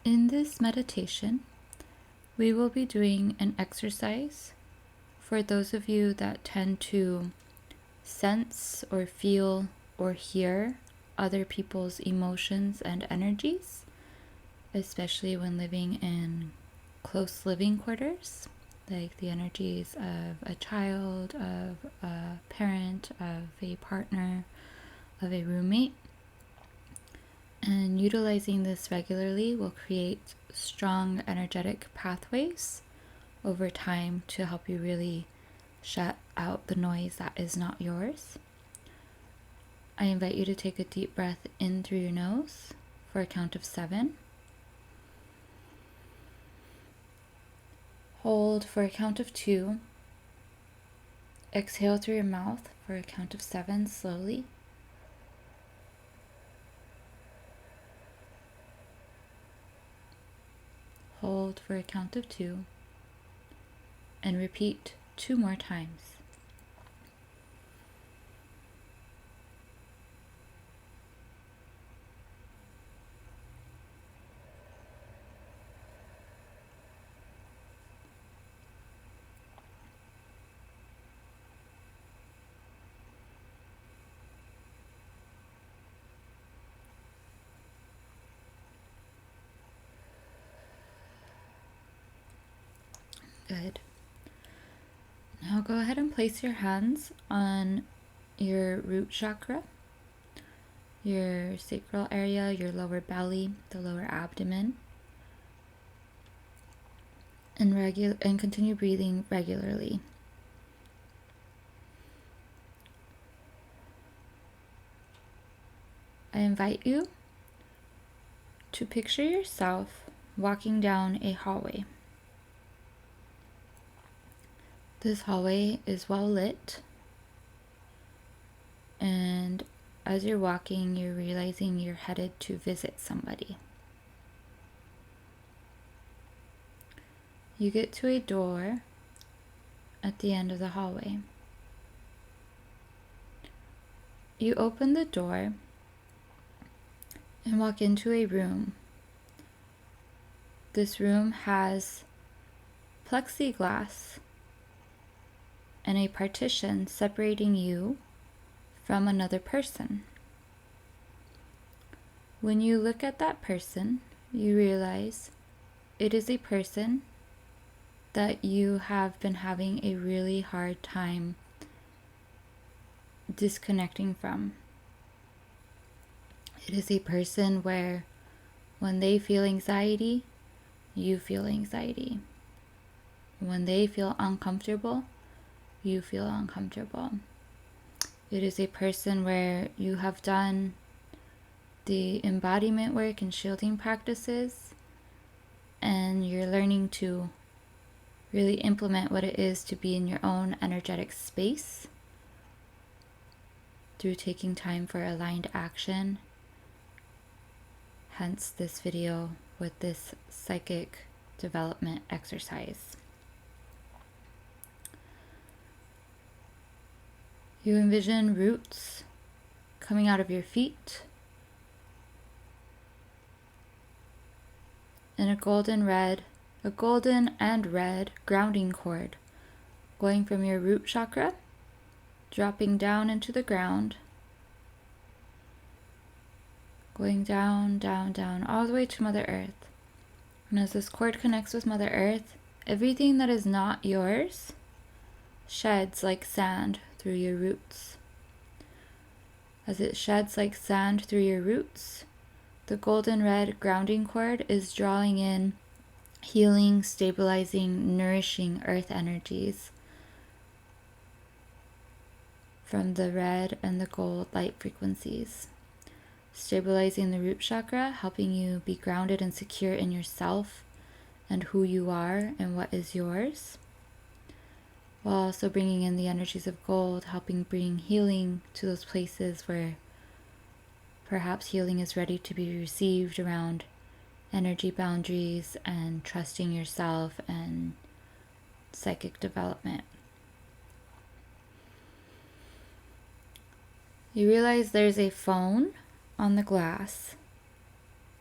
In this meditation, we will be doing an exercise for those of you that tend to sense or feel or hear other people's emotions and energies, especially when living in close living quarters, like the energies of a child, of a parent, of a partner, of a roommate. And utilizing this regularly will create strong energetic pathways over time to help you really shut out the noise that is not yours. I invite you to take a deep breath in through your nose for a count of 7. Hold for a count of 2. Exhale through your mouth for a count of 7 slowly. Hold for a count of 2. And repeat 2 more times. Good. Now go ahead and place your hands on your root chakra, your sacral area, your lower belly, the lower abdomen, and continue breathing regularly. I invite you to picture yourself walking down a hallway. This hallway is well lit, and as you're walking, you're realizing you're headed to visit somebody. You get to a door at the end of the hallway. You open the door and walk into a room. This room has plexiglass and a partition separating you from another person. When you look at that person, you realize it is a person that you have been having a really hard time disconnecting from. It is a person where when they feel anxiety, you feel anxiety. When they feel uncomfortable, you feel uncomfortable. It is a person where you have done the embodiment work and shielding practices, and you're learning to really implement what it is to be in your own energetic space through taking time for aligned action. Hence this video with this psychic development exercise. You envision roots coming out of your feet and a golden and red grounding cord going from your root chakra, dropping down into the ground, going down, down, down, all the way to Mother Earth. And as this cord connects with Mother Earth, everything that is not yours sheds like sand through your roots. As it sheds like sand through your roots, the golden red grounding cord is drawing in healing, stabilizing, nourishing earth energies from the red and the gold light frequencies, stabilizing the root chakra, helping you be grounded and secure in yourself and who you are and what is yours, while also bringing in the energies of gold, helping bring healing to those places where perhaps healing is ready to be received around energy boundaries and trusting yourself and psychic development. You realize there's a phone on the glass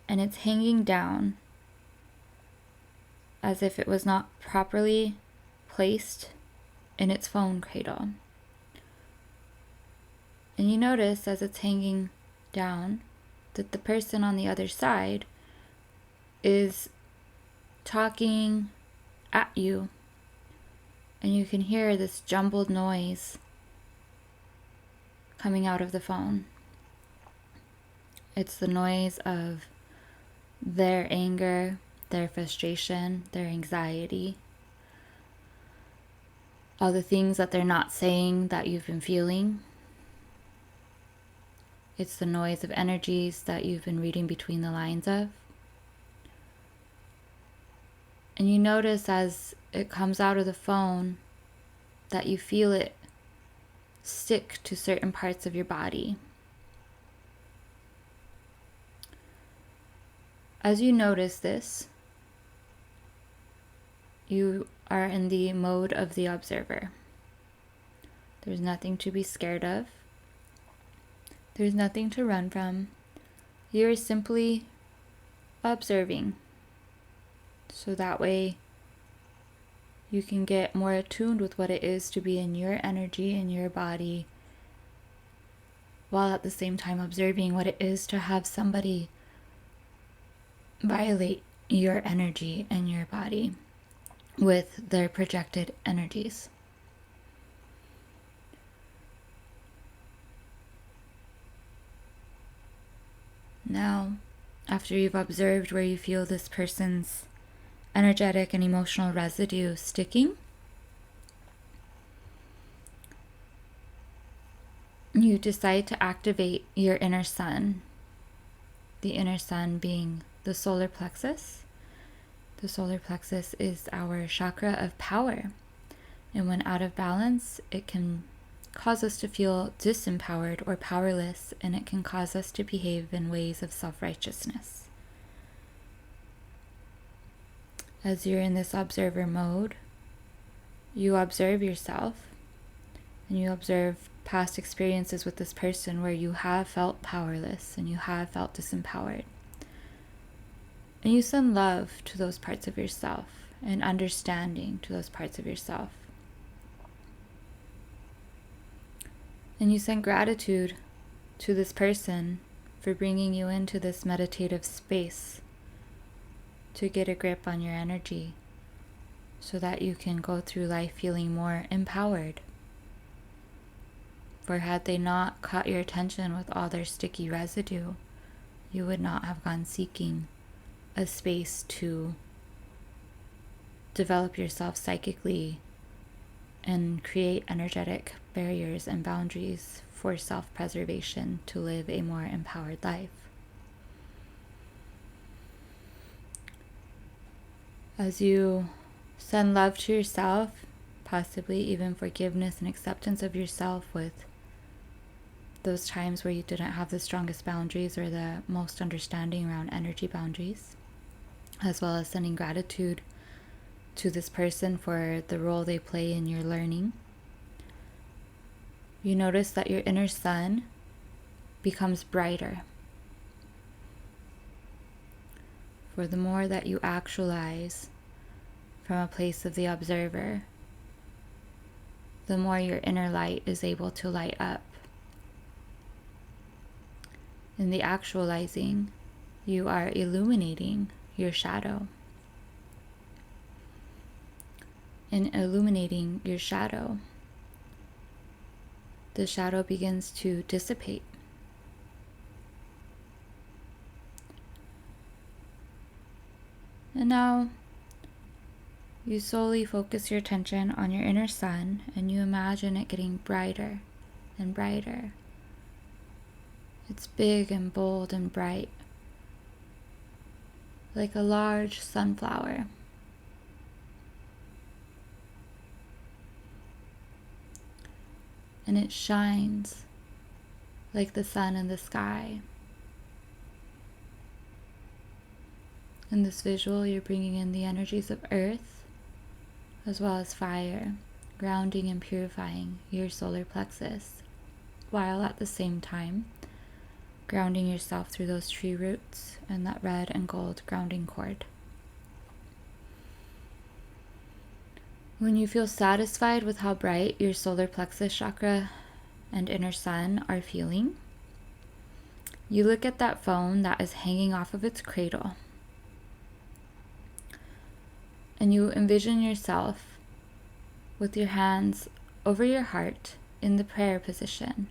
and it's hanging down as if it was not properly placed in its phone cradle. And you notice as it's hanging down that the person on the other side is talking at you, and you can hear this jumbled noise coming out of the phone. It's the noise of their anger, their frustration, their anxiety, all the things that they're not saying that you've been feeling. It's the noise of energies that you've been reading between the lines of. And you notice as it comes out of the phone that you feel it stick to certain parts of your body. As you notice this, you are in the mode of the observer. There's nothing to be scared of. There's nothing to run from. You're simply observing. So that way you can get more attuned with what it is to be in your energy, in your body, while at the same time observing what it is to have somebody violate your energy and your body with their projected energies. Now, after you've observed where you feel this person's energetic and emotional residue sticking, you decide to activate your inner sun. The inner sun being the solar plexus. The solar plexus is our chakra of power. And when out of balance, it can cause us to feel disempowered or powerless, and it can cause us to behave in ways of self-righteousness. As you're in this observer mode, you observe yourself, and you observe past experiences with this person where you have felt powerless and you have felt disempowered. And you send love to those parts of yourself and understanding to those parts of yourself. And you send gratitude to this person for bringing you into this meditative space to get a grip on your energy so that you can go through life feeling more empowered. For had they not caught your attention with all their sticky residue, you would not have gone seeking a space to develop yourself psychically and create energetic barriers and boundaries for self-preservation to live a more empowered life. As you send love to yourself, possibly even forgiveness and acceptance of yourself with those times where you didn't have the strongest boundaries or the most understanding around energy boundaries, as well as sending gratitude to this person for the role they play in your learning, you notice that your inner sun becomes brighter. For the more that you actualize from a place of the observer, the more your inner light is able to light up. In the actualizing, you are illuminating your shadow. In illuminating your shadow, the shadow begins to dissipate. And now you slowly focus your attention on your inner sun, and you imagine it getting brighter and brighter. It's big and bold and bright, like a large sunflower. And it shines like the sun in the sky. In this visual, you're bringing in the energies of earth as well as fire, grounding and purifying your solar plexus, while at the same time grounding yourself through those tree roots and that red and gold grounding cord. When you feel satisfied with how bright your solar plexus chakra and inner sun are feeling, you look at that phone that is hanging off of its cradle, and you envision yourself with your hands over your heart in the prayer position,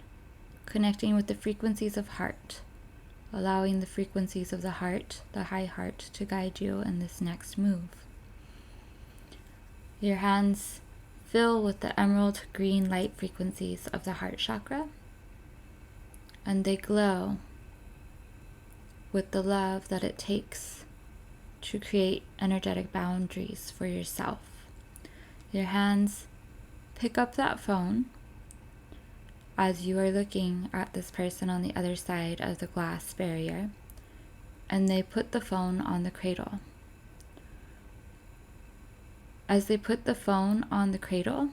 connecting with the frequencies of heart, allowing the frequencies of the heart, the high heart, to guide you in this next move. Your hands fill with the emerald green light frequencies of the heart chakra, and they glow with the love that it takes to create energetic boundaries for yourself. Your hands pick up that phone as you are looking at this person on the other side of the glass barrier, and they put the phone on the cradle. As they put the phone on the cradle,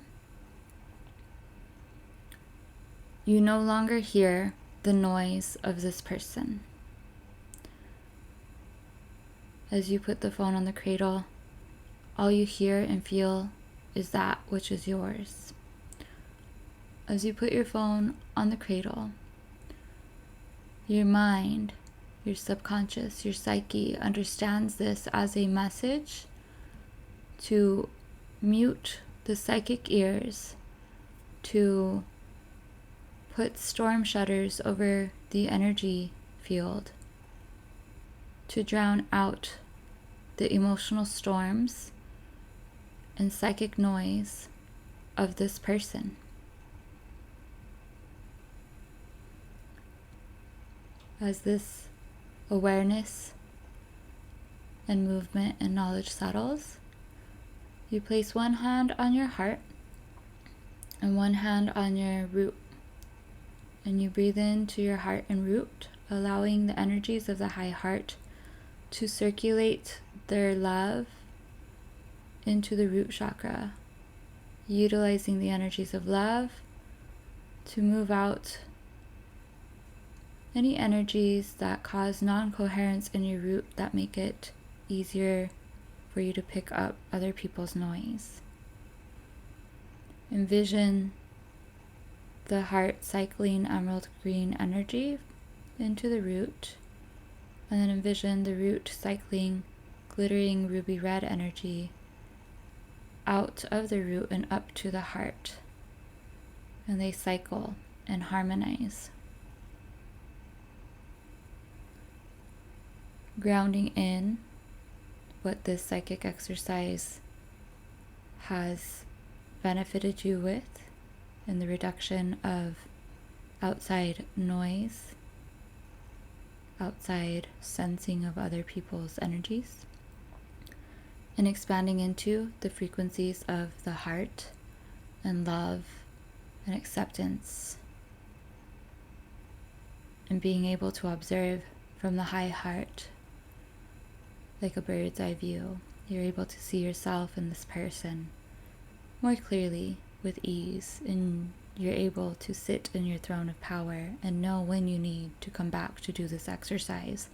you no longer hear the noise of this person. As you put the phone on the cradle, all you hear and feel is that which is yours. As you put your phone on the cradle, your mind, your subconscious, your psyche understands this as a message to mute the psychic ears, to put storm shutters over the energy field, to drown out the emotional storms and psychic noise of this person. As this awareness and movement and knowledge settles, you place one hand on your heart and one hand on your root, and you breathe into your heart and root, allowing the energies of the high heart to circulate their love into the root chakra, utilizing the energies of love to move out any energies that cause non-coherence in your root that make it easier for you to pick up other people's noise. Envision the heart cycling emerald green energy into the root, and then envision the root cycling glittering ruby red energy out of the root and up to the heart, and they cycle and harmonize, grounding in what this psychic exercise has benefited you with in the reduction of outside noise, outside sensing of other people's energies, and expanding into the frequencies of the heart and love and acceptance, and being able to observe from the high heart like a bird's eye view. You're able to see yourself in this person more clearly with ease, and you're able to sit in your throne of power and know when you need to come back to do this exercise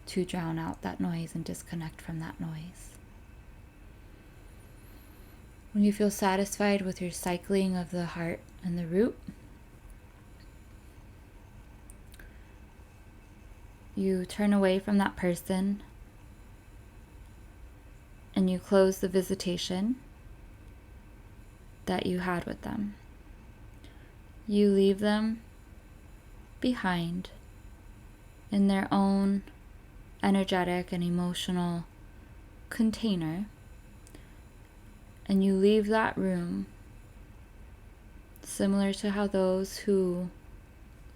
to drown out that noise and disconnect from that noise. When you feel satisfied with your cycling of the heart and the root, you turn away from that person and you close the visitation that you had with them. You leave them behind in their own energetic and emotional container, and you leave that room similar to how those who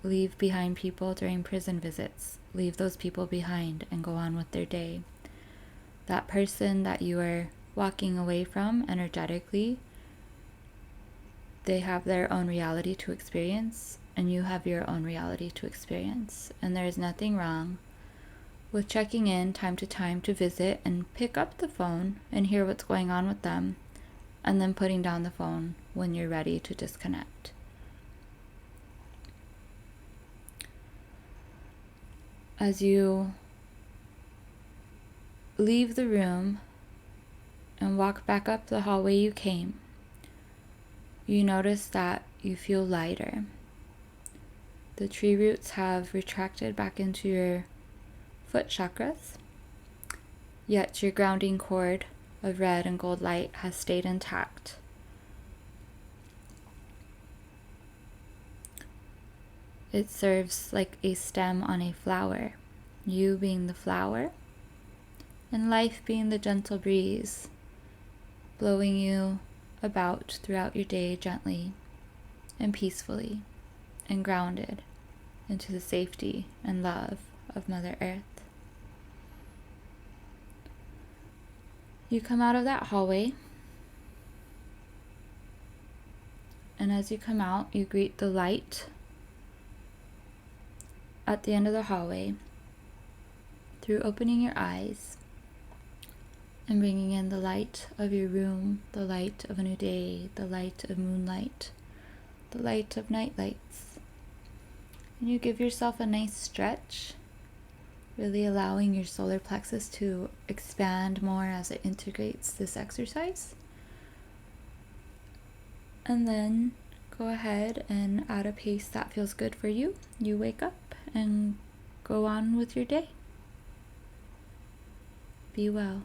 leave behind people during prison visits leave those people behind and go on with their day. That person that you are walking away from energetically, they have their own reality to experience, and you have your own reality to experience. And there is nothing wrong with checking in time to time to visit and pick up the phone and hear what's going on with them, and then putting down the phone when you're ready to disconnect. As you leave the room and walk back up the hallway you came, you notice that you feel lighter. The tree roots have retracted back into your foot chakras, yet your grounding cord of red and gold light has stayed intact. It serves like a stem on a flower, you being the flower, and life being the gentle breeze, blowing you about throughout your day gently and peacefully and grounded into the safety and love of Mother Earth. You come out of that hallway, and as you come out, you greet the light at the end of the hallway through opening your eyes and bringing in the light of your room, the light of a new day, the light of moonlight, the light of night lights. And you give yourself a nice stretch, really allowing your solar plexus to expand more as it integrates this exercise. And then go ahead and at a pace that feels good for you, you wake up and go on with your day. Be well.